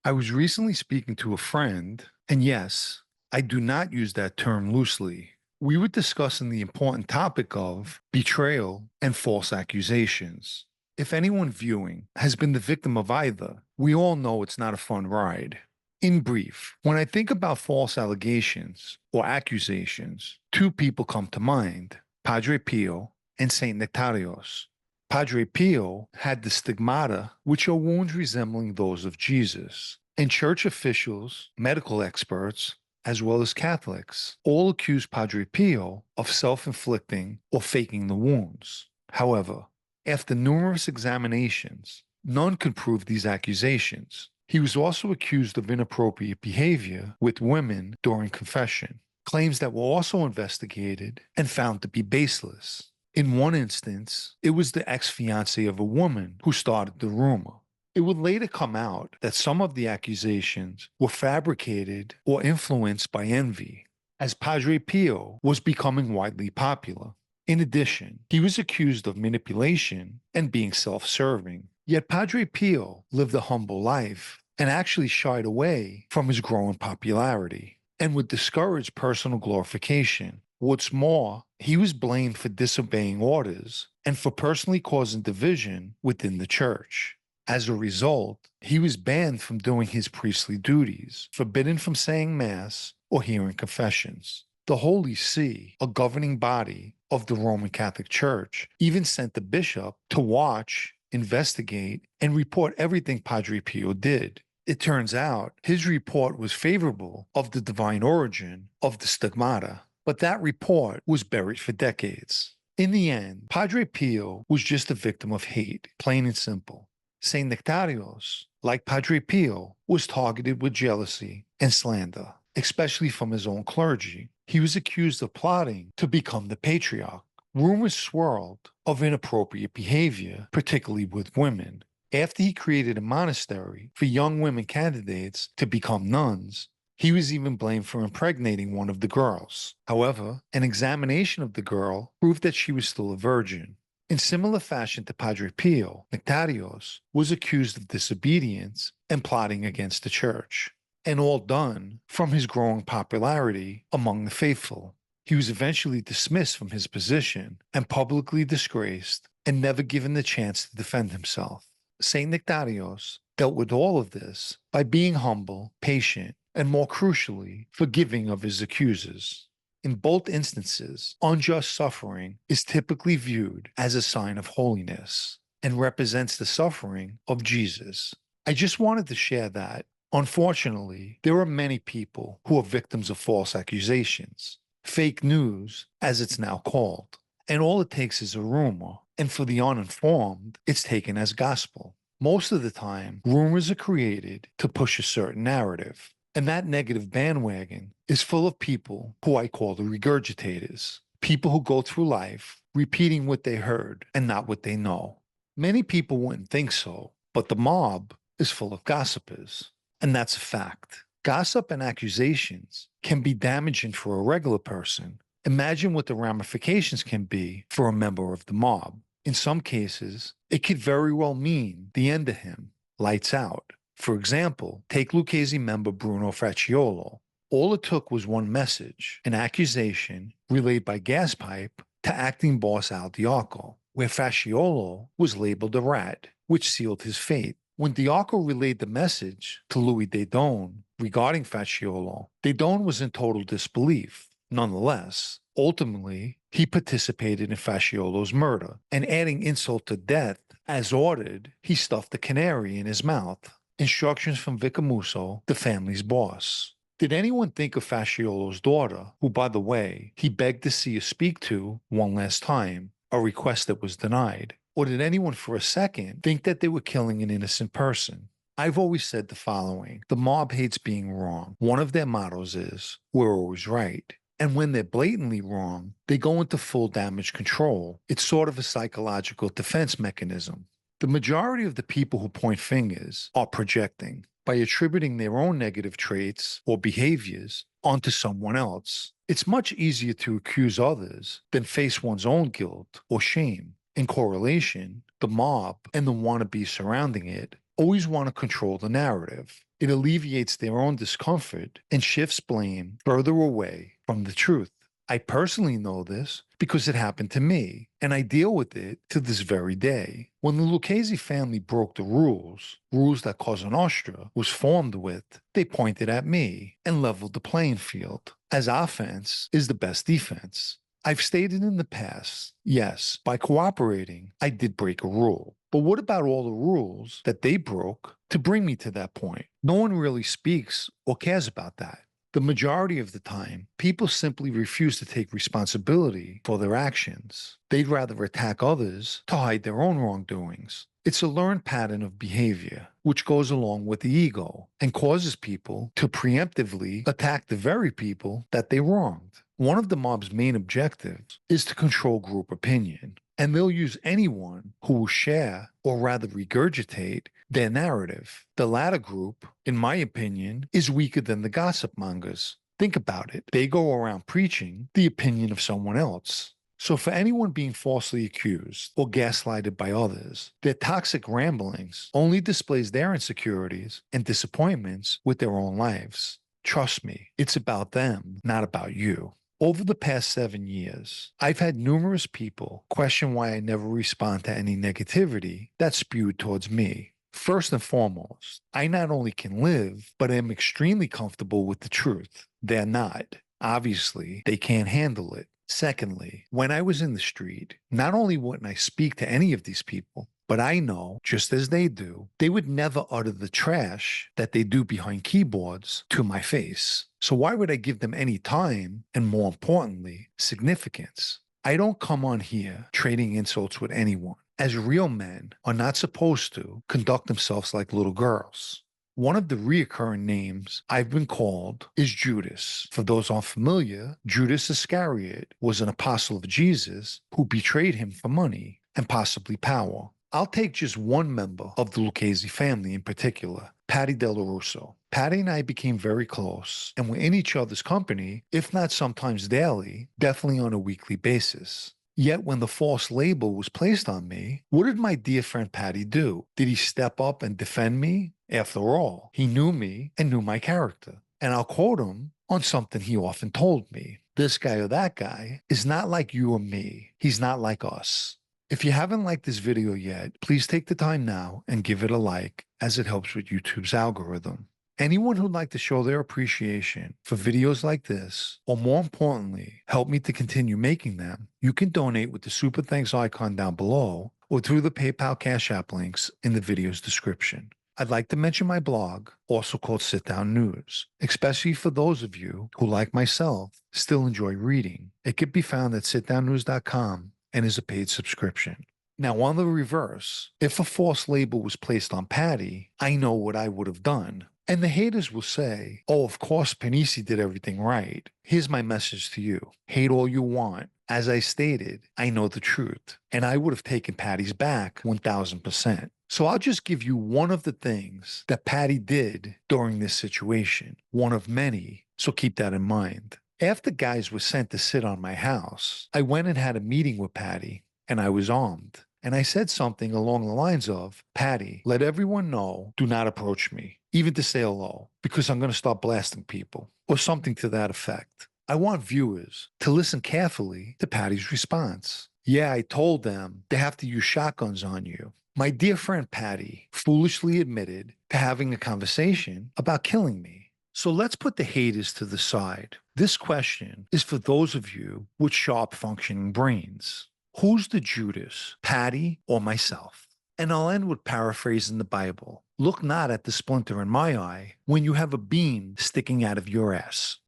I was recently speaking to a friend, and yes, I do not use that term loosely. We were discussing the important topic of betrayal and false accusations. If anyone viewing has been the victim of either, we all know it's not a fun ride. In brief, when I think about false allegations or accusations, two people come to mind: Padre Pio and Saint Nectarios. Padre Pio had the stigmata, which are wounds resembling those of Jesus, and church officials, medical experts, as well as Catholics, all accused Padre Pio of self-inflicting or faking the wounds. However, after numerous examinations, none could prove these accusations. He was also accused of inappropriate behavior with women during confession, claims that were also investigated and found to be baseless. In one instance, it was the ex-fiancée of a woman who started the rumor. It would later come out that some of the accusations were fabricated or influenced by envy, as Padre Pio was becoming widely popular. In addition, he was accused of manipulation and being self-serving. Yet Padre Pio lived a humble life and actually shied away from his growing popularity and would discourage personal glorification. What's more, he was blamed for disobeying orders and for personally causing division within the church. As a result, he was banned from doing his priestly duties, forbidden from saying Mass or hearing confessions. The Holy See, a governing body of the Roman Catholic Church, even sent the bishop to watch, investigate, and report everything Padre Pio did. It turns out his report was favorable of the divine origin of the stigmata, but that report was buried for decades. In the end, Padre Pio was just a victim of hate, plain and simple. Saint Nectarios, like Padre Pio, was targeted with jealousy and slander, especially from his own clergy. He was accused of plotting to become the patriarch. Rumors swirled of inappropriate behavior, particularly with women. After he created a monastery for young women candidates to become nuns, he was even blamed for impregnating one of the girls. However, an examination of the girl proved that she was still a virgin. In similar fashion to Padre Pio, Nectarios was accused of disobedience and plotting against the church, and all done from his growing popularity among the faithful. He was eventually dismissed from his position and publicly disgraced and never given the chance to defend himself. Saint Nectarios dealt with all of this by being humble, patient, and more crucially, forgiving of his accusers. In both instances, unjust suffering is typically viewed as a sign of holiness and represents the suffering of Jesus. I just wanted to share that, unfortunately, there are many people who are victims of false accusations, fake news, as it's now called, and all it takes is a rumor, and for the uninformed, it's taken as gospel. Most of the time, rumors are created to push a certain narrative. And that negative bandwagon is full of people who I call the regurgitators, people who go through life repeating what they heard and not what they know. Many people wouldn't think so, but the mob is full of gossipers, and that's a fact. Gossip and accusations can be damaging for a regular person. Imagine what the ramifications can be for a member of the mob. In some cases, it could very well mean the end of him, lights out. For example, take Lucchese member Bruno Fracciolo. All it took was one message, an accusation relayed by Gaspipe to acting boss Al Diaco, where Fracciolo was labeled a rat, which sealed his fate. When Diaco relayed the message to Louis Dedone regarding Fracciolo, Dedone was in total disbelief. Nonetheless, ultimately, he participated in Fracciolo's murder, and adding insult to death, as ordered, he stuffed a canary in his mouth. Instructions from Vicamuso, the family's boss. Did anyone think of Fasciolo's daughter, who, by the way, he begged to see or speak to one last time, a request that was denied? Or did anyone for a second think that they were killing an innocent person? I've always said the following: the mob hates being wrong. One of their mottos is, we're always right. And when they're blatantly wrong, they go into full damage control. It's sort of a psychological defense mechanism. The majority of the people who point fingers are projecting by attributing their own negative traits or behaviors onto someone else. It's much easier to accuse others than face one's own guilt or shame. In correlation, the mob and the wannabes surrounding it always want to control the narrative. It alleviates their own discomfort and shifts blame further away from the truth. I personally know this because it happened to me, and I deal with it to this very day. When the Lucchese family broke the rules that Cosa Nostra was formed with, they pointed at me and leveled the playing field, as offense is the best defense. I've stated in the past, yes, by cooperating, I did break a rule. But what about all the rules that they broke to bring me to that point? No one really speaks or cares about that. The majority of the time, people simply refuse to take responsibility for their actions. They'd rather attack others to hide their own wrongdoings. It's a learned pattern of behavior, which goes along with the ego and causes people to preemptively attack the very people that they wronged. One of the mob's main objectives is to control group opinion, and they'll use anyone who will share, or rather regurgitate, their narrative. The latter group, in my opinion, is weaker than the gossip mongers. Think about it. They go around preaching the opinion of someone else. So for anyone being falsely accused or gaslighted by others, their toxic ramblings only displays their insecurities and disappointments with their own lives. Trust me, it's about them, not about you. Over the past 7 years, I've had numerous people question why I never respond to any negativity that's spewed towards me. First and foremost, I not only can live, but am extremely comfortable with the truth. They're not. Obviously, they can't handle it. Secondly, when I was in the street, not only wouldn't I speak to any of these people, but I know, just as they do, they would never utter the trash that they do behind keyboards to my face. So why would I give them any time and, more importantly, significance? I don't come on here trading insults with anyone, as real men are not supposed to conduct themselves like little girls. One of the reoccurring names I've been called is Judas. For those unfamiliar, Judas Iscariot was an apostle of Jesus who betrayed him for money and possibly power. I'll take just one member of the Lucchese family in particular, Patty DelloRusso. Patty and I became very close and were in each other's company, if not sometimes daily, definitely on a weekly basis. Yet when the false label was placed on me, what did my dear friend Patty do? Did he step up and defend me? After all, he knew me and knew my character. And I'll quote him on something he often told me. This guy or that guy is not like you or me. He's not like us. If you haven't liked this video yet, please take the time now and give it a like, as it helps with YouTube's algorithm. Anyone who'd like to show their appreciation for videos like this, or more importantly, help me to continue making them, you can donate with the super thanks icon down below or through the PayPal Cash App links in the video's description. I'd like to mention my blog, also called Sit Down News, especially for those of you who, like myself, still enjoy reading. It can be found at sitdownnews.com and is a paid subscription. Now, on the reverse, if a false label was placed on Patty, I know what I would have done. And the haters will say, oh, of course, Panisi did everything right. Here's my message to you. Hate all you want. As I stated, I know the truth, and I would have taken Patty's back 1000%. So I'll just give you one of the things that Patty did during this situation, one of many, so keep that in mind. After guys were sent to sit on my house, I went and had a meeting with Patty, and I was armed. And I said something along the lines of, Patty, let everyone know, do not approach me, even to say hello, because I'm going to start blasting people, or something to that effect. I want viewers to listen carefully to Patty's response. Yeah, I told them they have to use shotguns on you. My dear friend Patty foolishly admitted to having a conversation about killing me. So let's put the haters to the side. This question is for those of you with sharp functioning brains. Who's the Judas, Patty or myself? And I'll end with paraphrasing the Bible. Look not at the splinter in my eye when you have a beam sticking out of your ass.